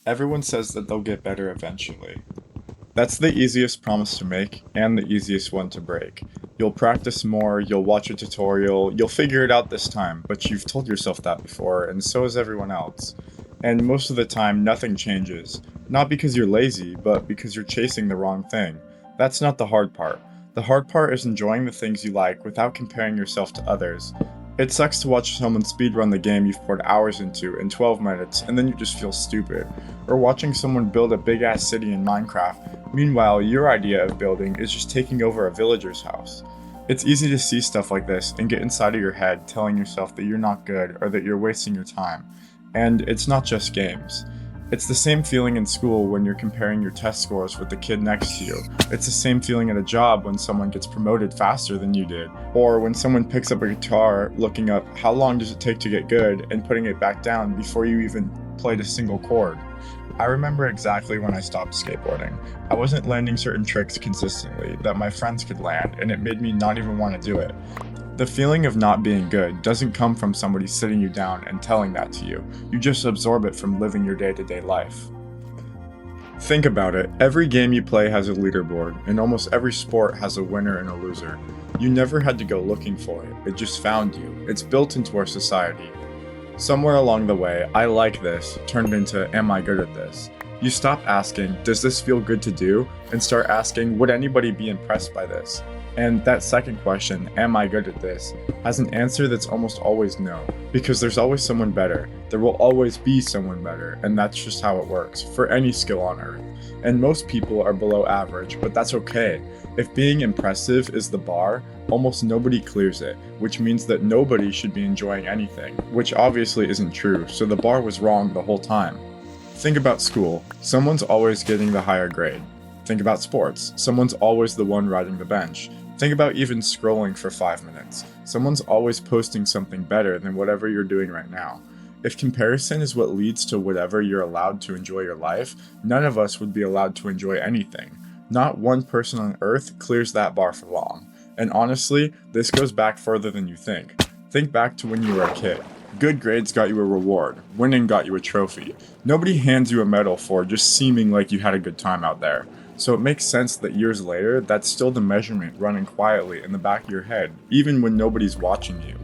Everyone says that they'll get better eventually. That's the easiest promise to make and the easiest one to break. You'll practice more, you'll watch a tutorial, you'll figure it out this time, but you've told yourself that before, and so has everyone else. And most of the time, nothing changes. Not because you're lazy, but because you're chasing the wrong thing. That's not the hard part. The hard part is enjoying the things you like without comparing yourself to others. It sucks to watch someone speedrun the game you've poured hours into in 12 minutes and then you just feel stupid. Or watching someone build a big ass city in Minecraft. Meanwhile, your idea of building is just taking over a villager's house. It's easy to see stuff like this and get inside of your head telling yourself that you're not good or that you're wasting your time. And it's not just games. It's the same feeling in school when you're comparing your test scores with the kid next to you. It's the same feeling at a job when someone gets promoted faster than you did. Or when someone picks up a guitar looking up how long does it take to get good and putting it back down before you even played a single chord. I remember exactly when I stopped skateboarding. I wasn't landing certain tricks consistently that my friends could land, and it made me not even want to do it. The feeling of not being good doesn't come from somebody sitting you down and telling that to you. You just absorb it from living your day-to-day life. Think about it. Every game you play has a leaderboard, and almost every sport has a winner and a loser. You never had to go looking for it. It just found you. It's built into our society. Somewhere along the way, I like this turned into, am I good at this? You stop asking, does this feel good to do? And start asking, would anybody be impressed by this? And that second question, am I good at this, has an answer that's almost always no, because there's always someone better. There will always be someone better, and that's just how it works, for any skill on earth. And most people are below average, but that's okay. If being impressive is the bar, almost nobody clears it, which means that nobody should be enjoying anything, which obviously isn't true, so the bar was wrong the whole time. Think about school. Someone's always getting the higher grade. Think about sports. Someone's always the one riding the bench. Think about even scrolling for 5 minutes. Someone's always posting something better than whatever you're doing right now. If comparison is what leads to whatever you're allowed to enjoy your life, none of us would be allowed to enjoy anything. Not one person on earth clears that bar for long. And honestly, this goes back further than you think. Think back to when you were a kid. Good grades got you a reward. Winning got you a trophy. Nobody hands you a medal for just seeming like you had a good time out there. So it makes sense that years later, that's still the measurement running quietly in the back of your head, even when nobody's watching you.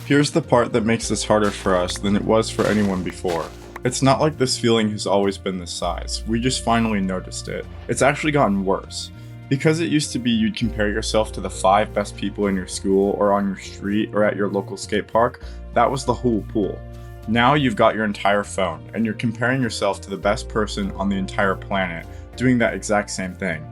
Here's the part that makes this harder for us than it was for anyone before. It's not like this feeling has always been this size, we just finally noticed it. It's actually gotten worse. Because it used to be you'd compare yourself to the 5 best people in your school or on your street or at your local skate park, that was the whole pool. Now you've got your entire phone, and you're comparing yourself to the best person on the entire planet, doing that exact same thing.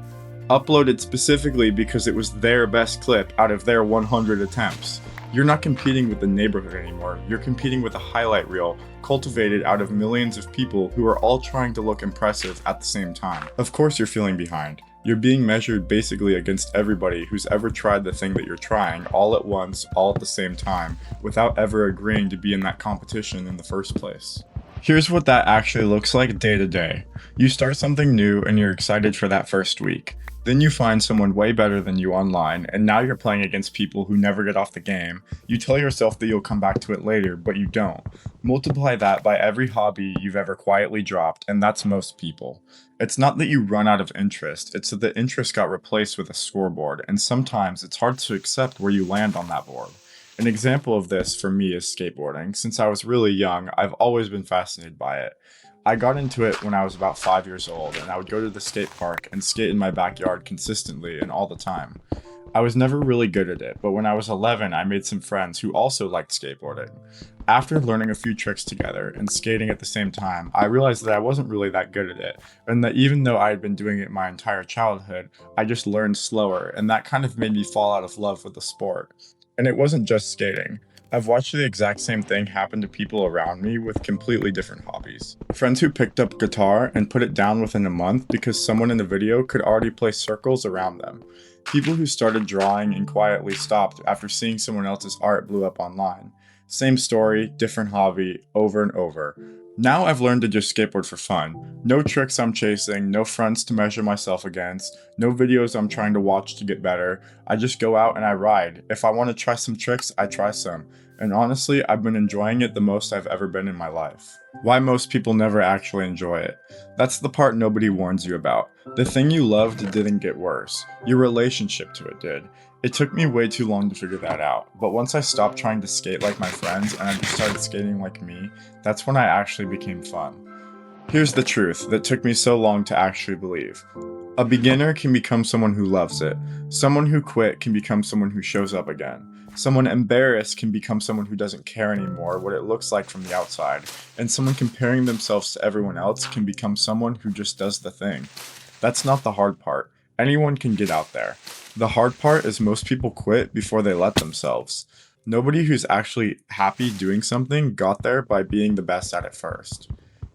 Uploaded specifically because it was their best clip out of their 100 attempts. You're not competing with the neighborhood anymore, you're competing with a highlight reel cultivated out of millions of people who are all trying to look impressive at the same time. Of course you're feeling behind. You're being measured basically against everybody who's ever tried the thing that you're trying all at once, all at the same time, without ever agreeing to be in that competition in the first place. Here's what that actually looks like day to day. You start something new and you're excited for that first week. Then you find someone way better than you online, and now you're playing against people who never get off the game. You tell yourself that you'll come back to it later, but you don't. Multiply that by every hobby you've ever quietly dropped, and that's most people. It's not that you run out of interest, it's that the interest got replaced with a scoreboard, and sometimes it's hard to accept where you land on that board. An example of this for me is skateboarding. Since I was really young, I've always been fascinated by it. I got into it when I was about 5 years old, and I would go to the skate park and skate in my backyard consistently and all the time. I was never really good at it, but when I was 11, I made some friends who also liked skateboarding. After learning a few tricks together and skating at the same time, I realized that I wasn't really that good at it, and that even though I had been doing it my entire childhood, I just learned slower, and that kind of made me fall out of love with the sport. And it wasn't just skating. I've watched the exact same thing happen to people around me with completely different hobbies. Friends who picked up guitar and put it down within a month because someone in the video could already play circles around them. People who started drawing and quietly stopped after seeing someone else's art blew up online. Same story, different hobby, over and over. Now I've learned to just skateboard for fun. No tricks I'm chasing, no fronts to measure myself against, no videos I'm trying to watch to get better. I just go out and I ride. If I want to try some tricks, I try some. and honestly, I've been enjoying it the most I've ever been in my life. Why most people never actually enjoy it. That's the part nobody warns you about. The thing you loved didn't get worse. Your relationship to it did. It took me way too long to figure that out, but once I stopped trying to skate like my friends and I just started skating like me, that's when I actually became fun. Here's the truth that took me so long to actually believe. A beginner can become someone who loves it. Someone who quit can become someone who shows up again. Someone embarrassed can become someone who doesn't care anymore what it looks like from the outside. And someone comparing themselves to everyone else can become someone who just does the thing. That's not the hard part. Anyone can get out there. The hard part is most people quit before they let themselves. Nobody who's actually happy doing something got there by being the best at it first.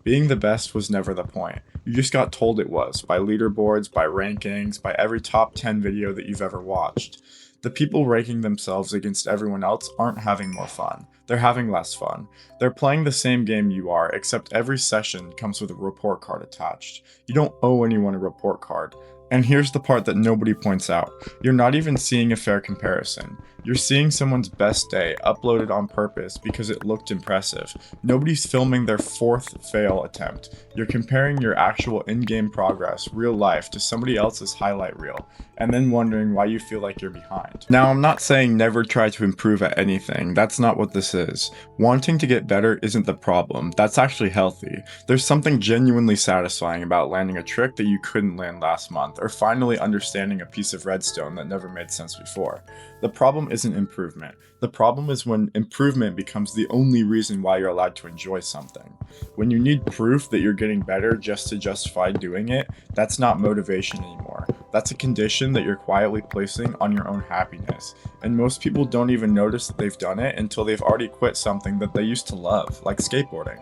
Being the best was never the point. You just got told it was, by leaderboards, by rankings, by every top 10 video that you've ever watched. The people ranking themselves against everyone else aren't having more fun. They're having less fun. They're playing the same game you are, except every session comes with a report card attached. You don't owe anyone a report card. And here's the part that nobody points out. You're not even seeing a fair comparison. You're seeing someone's best day uploaded on purpose because it looked impressive. Nobody's filming their fourth fail attempt. You're comparing your actual in-game progress, real life, to somebody else's highlight reel, and then wondering why you feel like you're behind. Now, I'm not saying never try to improve at anything. That's not what this is. Wanting to get better isn't the problem. That's actually healthy. There's something genuinely satisfying about landing a trick that you couldn't land last month, or finally understanding a piece of redstone that never made sense before. The problem isn't improvement. The problem is when improvement becomes the only reason why you're allowed to enjoy something. When you need proof that you're getting better just to justify doing it, that's not motivation anymore. That's a condition that you're quietly placing on your own happiness. And most people don't even notice that they've done it until they've already quit something that they used to love, like skateboarding.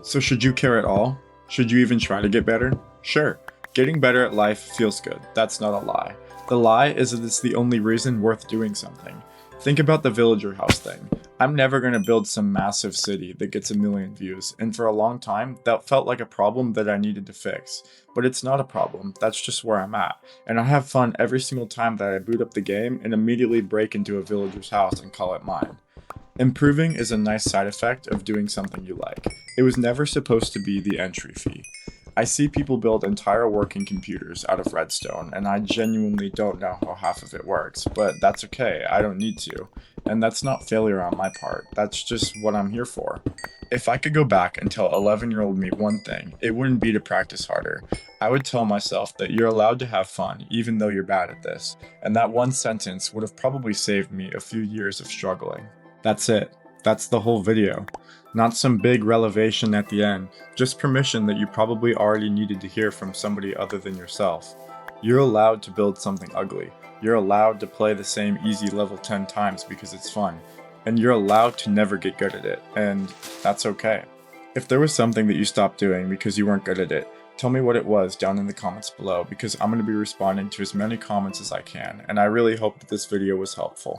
So should you care at all? Should you even try to get better? Sure. Getting better at life feels good. That's not a lie. The lie is that it's the only reason worth doing something. Think about the villager house thing. I'm never going to build some massive city that gets a million views, and for a long time, that felt like a problem that I needed to fix. But it's not a problem, that's just where I'm at, and I have fun every single time that I boot up the game and immediately break into a villager's house and call it mine. Improving is a nice side effect of doing something you like. It was never supposed to be the entry fee. I see people build entire working computers out of redstone, and I genuinely don't know how half of it works, but that's okay, I don't need to. And that's not failure on my part, that's just what I'm here for. If I could go back and tell 11-year-old me one thing, it wouldn't be to practice harder. I would tell myself that you're allowed to have fun, even though you're bad at this, and that one sentence would have probably saved me a few years of struggling. That's it. That's the whole video. Not some big revelation at the end, just permission that you probably already needed to hear from somebody other than yourself. You're allowed to build something ugly. You're allowed to play the same easy level 10 times because it's fun. And you're allowed to never get good at it, and that's okay. If there was something that you stopped doing because you weren't good at it, tell me what it was down in the comments below, because I'm going to be responding to as many comments as I can, and I really hope that this video was helpful.